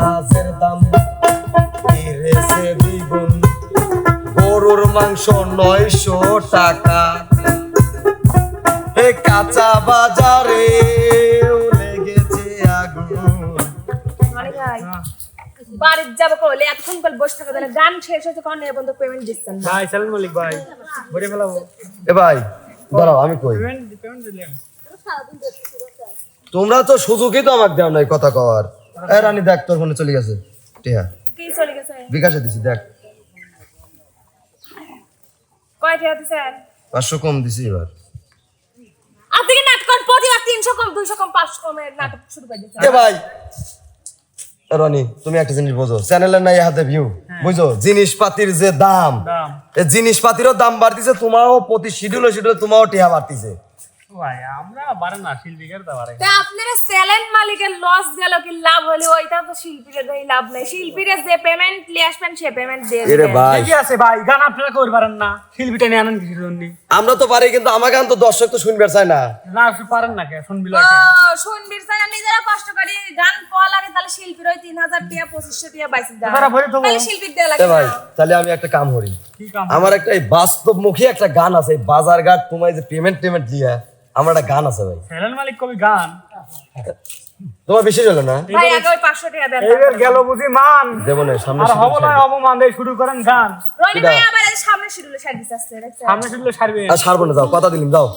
পেঁয়াজের দাম বেড়েছে দ্বিগুণ, গরুর মাংস 900 টাকা। কাঁচা বাজারে লেগেছে আগুন। বাড়ির যাবো কইলে এতক্ষণ কল বসে থাকা যায় না, গান শেষ হয়েছে কোন এ বন্ধু পেমেন্ট দিচ্ছেন না। ভাই সালাম মালিক ভাই ভরে ফেলাবো। এ ভাই দাঁড়াও, আমি কই পেমেন্ট দিলাম। তোমরা তো সুযোগই তো আমাকে দাও নাই কথা কওয়ার। এ রানী দেখ, তোর ফোনে চলে গেছে টিহা, কি চলে গেছে? বিকাশে দিছি দেখ, কয় টাকা দিছেন? 500 কম দিছি এবার। আপনি কি নাটক করেন? প্রতিবার 300 কম 200 কম 500 কমের নাটক শুরু করে দিচ্ছেন। এ ভাই রনি, তুমি একটা জিনিস বোঝো, চ্যানেলের নাই হাতে ভিউ, বুঝো জিনিসপাতির যে দাম, এই জিনিসপাতিরও দাম বাড়তিছে, তোমারও প্রতি শিডিউলে তোমারও টিহা বাড়তিছে। ভাই আমরা বারে না শিল্পীদের তো বারে। তা আপনারা চ্যানেল মালিকের লস গেল কি লাভ হলো? ওইটা তো শিল্পীদের দেই লাভ নাই। শিল্পীরা যে পেমেন্ট নিয়ে আসবেন সে পেমেন্ট দিয়ে এরে দেবেন। ভাই কি আছে ভাই, গান আপনারা করতে পারেন না, শিল্পীটা নিয়ে আনেন কিসের জন্য? আমরা তো পারি, কিন্তু আমার গান তো দর্শক তো শুনবে চায় না। না পারেন না কে শুনবি ও শুনবির চাই নিজেরা কষ্ট করি গান পাওয়া লাগে, তাহলে শিল্পীর ওই 3000 টাকা 2500 টাকা বাইসে দাও, তারা ভরে দেবো। তাহলে শিল্পীর দেয়া লাগে এ ভাই না। তাহলে আমি একটা কাম করি, কি কাম? আমার একটা এই বাস্তবমুখী একটা গান আছে, এই বাজার ঘাট তোমায় যে পেমেন্ট দিয়া আমার একটা গান আছে ভাই, সালাম মালিক কবি গান তোমার বেশি হলো না? ভাই আগে ওই 500 টাকা দেন। এইবার গেল বুঝি মান দেবো না সামনে আর হবো না অপমান দিয়ে শুরু করেন গান। রনি ভাই আবার এই সামনে শিডিউলে সার্ভিস আছে দেখছেন? সামনে শিডিউল ছাড়বে, আর ছাড়বো না, যাও কথা দিলাম, যাও।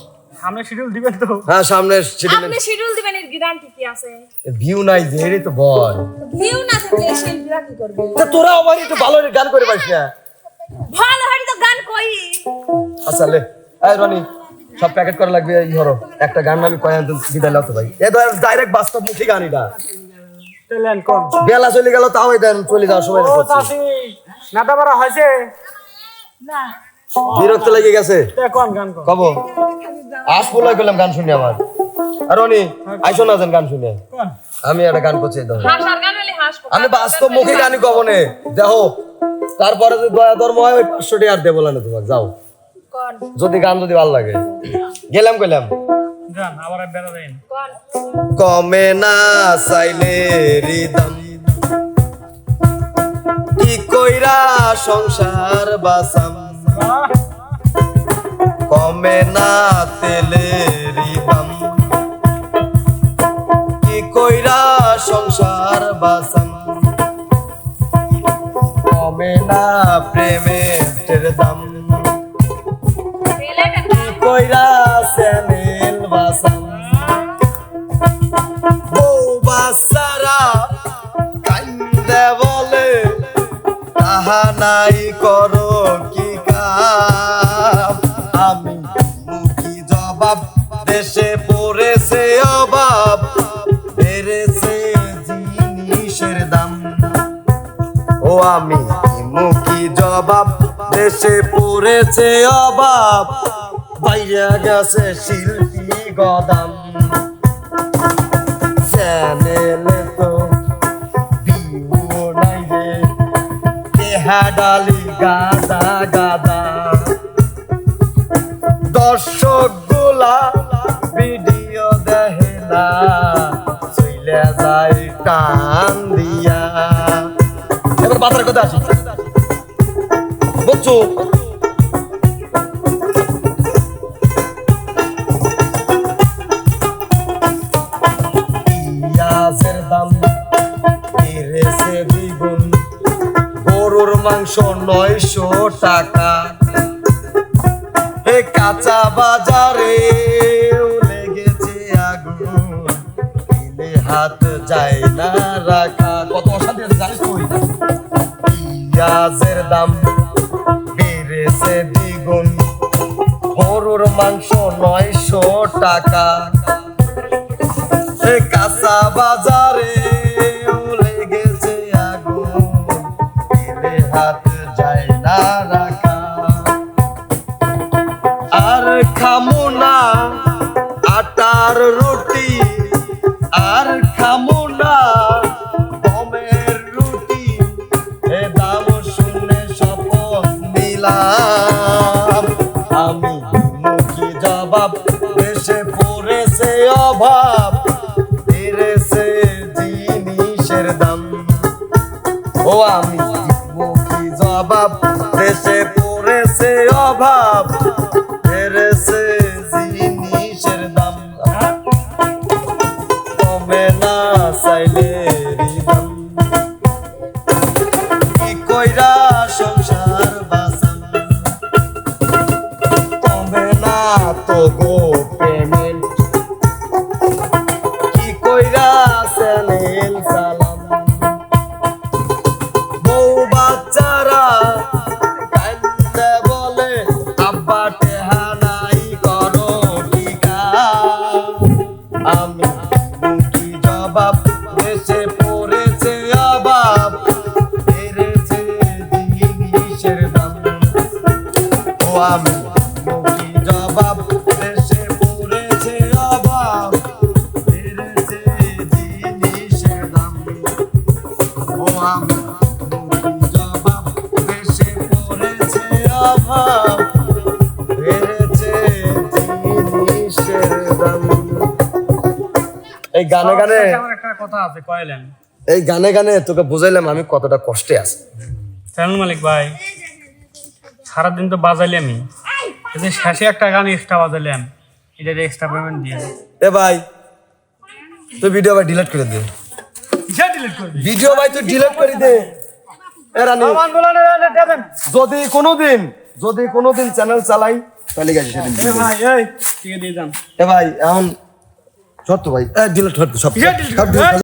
সামনে শিডিউল দিবেন তো? হ্যাঁ সামনে শিডিউলে আপনি শিডিউল দিবেন, এর গ্যারান্টি কি আছে? ভিউ নাই যে, এরই তো বল। ভিউ না থাকলে শিল্পীরা কি করবে? তা তোরা আমার একটু ভালো করে গান করে পারিস না? ভালো হয় তো গান কই। আচ্ছা লে, এই রনি সব প্যাকেট করা লাগবে, এই ধরো একটা গান আমি কয় আনতে দিতে লাগতো ভাই, এ তো ডাইরেক্ট বাস্তবমুখী গান এটা। চলেন কোন বেলা চলে গেল তাও এই দেন চলে যাওয়ার সময় ও চাচি নাটা বড় হয়েছে না বিরক্ত লেগে গেছে, কোন গান কোন কব আজ ফুলাই করলাম গান শুনি আমার। আর রনি আইসো না যেন গান শুনে, কোন আমি একটা গান করছি দাও। হাসার গান হলে হাসবো। আমি বাস্তবমুখী গানই কব নে, দেখো তারপরে যদি দয়া ধর্ম হয় ওই 500 টাকা আর দেবো না তোমাকে, যাও কোন যদি গান যদি ভালো লাগে। গেলাম কইলাম গান আবার বেড়া দেন কোন কমে না চাইলে রিদম, কি কইরা সংসার বাসাম, কমে না তেলে রিদম, কি কইরা সংসার বাসাম, কমে না প্রেমের দাম, ছেলেটা কি কইরা চ্যানেল বাসাম, বউ বাচ্চারা কান্দে বলে তাহা নাই করো কি কাম, আমি মুখী জবাব, দেশে পড়েছে অভাব, বেড়েছে জিনিসের দাম, ও আমি মুখী জবাব, দেশে পড়েছে অভাব, বাইরে গেছে শিল্পী গদাম, চ্যানেলে তো ভিউ নাই রে, হাডালি গাদা গাদা, দর্শক গুলা ভিডিও দেখে না, চলে যায় টান দিয়া। এবার বাজারের কথা আসি, বুঝছো পেঁয়াজের দাম বেড়েছে দ্বিগুণ, গরুর মাংস 900 টাকা, কাঁচা বাজারে লেগেছে আগুন, দিলে হাত যায় না রাখা। কত অশান্তি আছে জানিস তুই? পেঁয়াজের দাম বেড়েছে দ্বিগুণ, গরুর মাংস 900 টাকা, কাঁচা বাজারে লেগেছে আগুন, দিলে হাত যায় না রাখা। আর খামু না আটার রুটি, আর খামু না গমের রুটি, এ দাম শুনে শপথ নিলাম, আমি মুখী জবাব, দেশে পড়েছে অভাব, বেড়েছে জিনিসের দাম। ও আমি দিব কি জবাব, দেশে পড়েছে অভাব, বেড়েছে জিনিসের দাম, কমে না চাইলে দাম, কি কইরা সংসার বাঁচাম, কমে না তো গো পেমেন্ট, কি কইরা চ্যানেল চালাম, বউ বাচ্চারা কান্দে বলে আব্বা টেহা নাই করো টিকা, আমি মুখি জবাব, দেশে পড়েছে অভাব, বেড়েছে জিনিসের দাম, ও আমি মুখি জবাব, দেশে পড়েছে অভাব, বেড়েছে জিনিসের দাম, ও আমি মুখি জবাব, দেশে পড়েছে অভাব, বেড়েছে জিনিসের দাম। এই গানে গানে আমার একটা কথা আছে কইলেন। এই গানে গানে তোকে বুঝাইলাম আমি কতটা কষ্টে আছি। চ্যানেল মালিক ভাই, সারাদিন তো বাজাইলে আমি, এই যে শেষে একটা গান এক্সট্রা বাজাইলাম, এটা এক্সট্রা পেমেন্ট দিয়ে। এ ভাই তুই ভিডিও ভাই ডিলিট করে দে, কিসে ডিলিট করবি? ভিডিও ভাই তুই ডিলিট করে দে। এ রানী, যদি কোনোদিন চ্যানেল চালাই তাহলে গেছে সেদিন এ ভাই, এই ঠিক দিয়ে যান। এ ভাই এখন সত্য ভাই ডিলিট সব কিসে delete সব করবি? delete